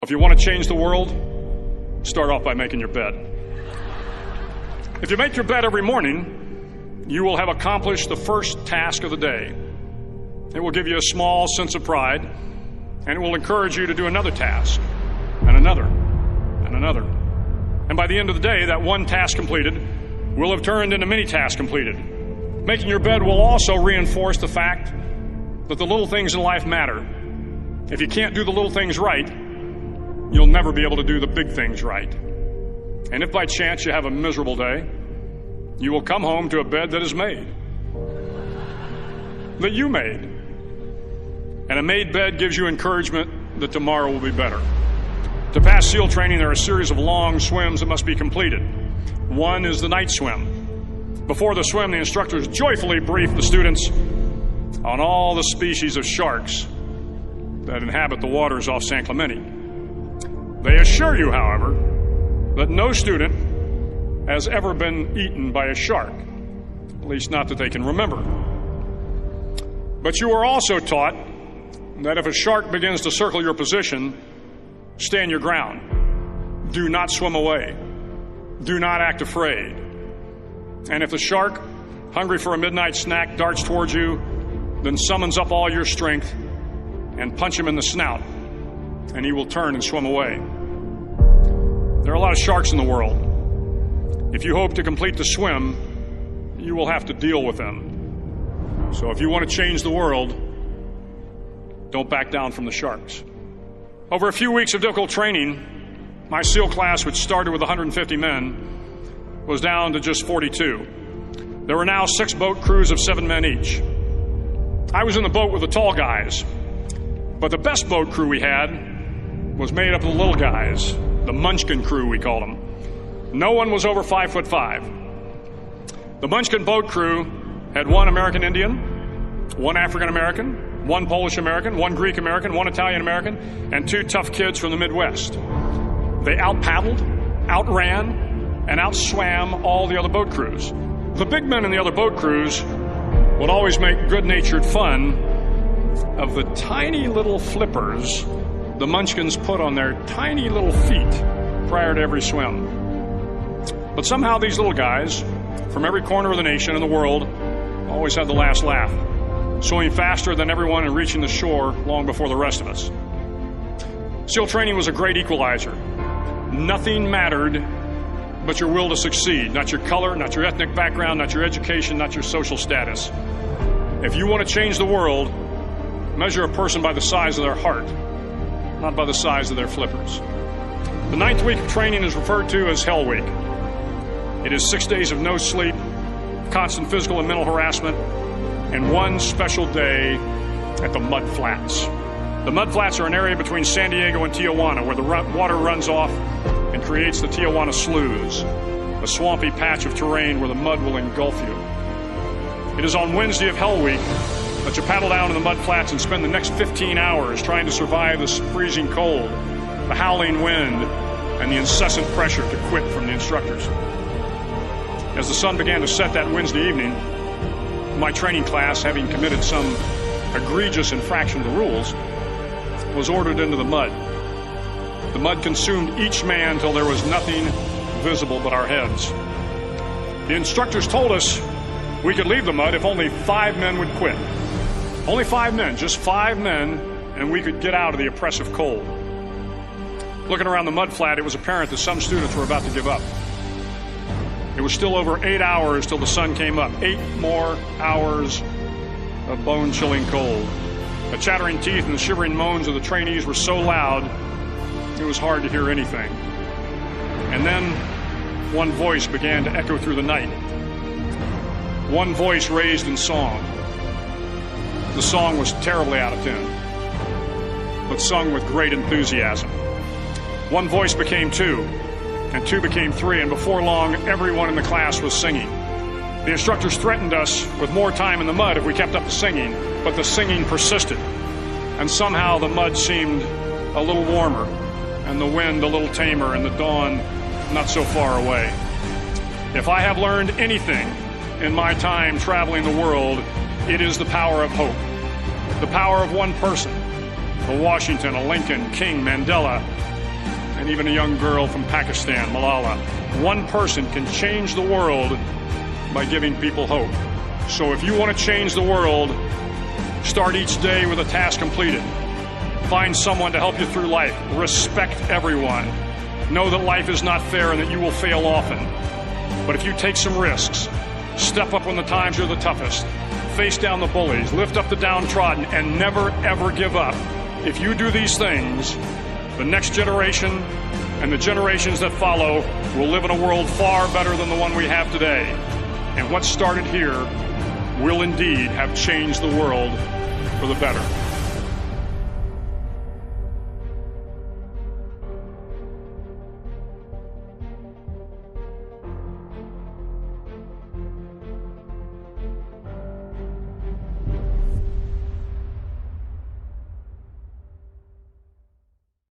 If you want to change the world, start off by making your bed. If you make your bed every morning, you will have accomplished the first task of the day. It will give you a small sense of pride, and it will encourage you to do another task, and another, and another. And by the end of the day, that one task completed will have turned into many tasks completed. Making your bed will also reinforce the fact that the little things in life matter. If you can't do the little things right, you'll never be able to do the big things right. And if by chance you have a miserable day, you will come home to a bed that is made, that you made. And a made bed gives you encouragement that tomorrow will be better. To pass SEAL training, there are a series of long swims that must be completed. One is the night swim. Before the swim, the instructors joyfully brief the students on all the species of sharks that inhabit the waters off San Clemente. They assure you, however, that no student has ever been eaten by a shark, at least not that they can remember. But you are also taught that if a shark begins to circle your position, stand your ground. Do not swim away. Do not act afraid. And if the shark, hungry for a midnight snack, darts towards you, then summons up all your strength and punch him in the snout, and he will turn and swim away. There are a lot of sharks in the world. If you hope to complete the swim, you will have to deal with them. So if you want to change the world, don't back down from the sharks. Over a few weeks of difficult training, my SEAL class, which started with 150 men, was down to just 42. There were now 6 boat crews of 7 men each. I was in the boat with the tall guys, but the best boat crew we had was made up of the little guys, the Munchkin crew, we called them. No one was over 5'5". The Munchkin boat crew had 1 American Indian, 1 African American, 1 Polish American, 1 Greek American, 1 Italian American, and 2 tough kids from the Midwest. They out-paddled, outran, and outswam all the other boat crews. The big men in the other boat crews would always make good-natured fun of the tiny little flippers the Munchkins put on their tiny little feet prior to every swim. But somehow these little guys from every corner of the nation and the world always had the last laugh, swimming faster than everyone and reaching the shore long before the rest of us. SEAL training was a great equalizer. Nothing mattered but your will to succeed, not your color, not your ethnic background, not your education, not your social status. If you want to change the world, measure a person by the size of their heart, not by the size of their flippers. The 9th week of training is referred to as Hell Week. It is 6 days of no sleep, constant physical and mental harassment, and 1 special day at the Mud Flats. The Mud Flats are an area between San Diego and Tijuana where the water runs off and creates the Tijuana Sloughs, a swampy patch of terrain where the mud will engulf you. It is on Wednesday of Hell Week that you paddle down to the Mud Flats and spend the next 15 hours trying to survive the freezing cold, the howling wind, and the incessant pressure to quit from the instructors. As the sun began to set that Wednesday evening, my training class, having committed some egregious infraction of the rules, was ordered into the mud. The mud consumed each man till there was nothing visible but our heads. The instructors told us we could leave the mud if only 5 men would quit. Only 5 men, just 5 men, and we could get out of the oppressive cold. Looking around the mud flat, it was apparent that some students were about to give up. It was still over 8 hours till the sun came up. 8 more hours of bone-chilling cold. The chattering teeth and the shivering moans of the trainees were so loud, it was hard to hear anything. And then one voice began to echo through the night. One voice raised in song. The song was terribly out of tune, but sung with great enthusiasm. One voice became 2, and 2 became 3, and before long, everyone in the class was singing. The instructors threatened us with more time in the mud if we kept up the singing, but the singing persisted, and somehow the mud seemed a little warmer, and the wind a little tamer, and the dawn not so far away. If I have learned anything in my time traveling the world, it is the power of hope. The power of one person, a Washington, a Lincoln, King, Mandela, and even a young girl from Pakistan, Malala. One person can change the world by giving people hope. So if you want to change the world, start each day with a task completed. Find someone to help you through life. Respect everyone. Know that life is not fair and that you will fail often. But if you take some risks, step up when the times are the toughest, face down the bullies, lift up the downtrodden, and never, ever give up. If you do these things, the next generation and the generations that follow will live in a world far better than the one we have today. And what started here will indeed have changed the world for the better.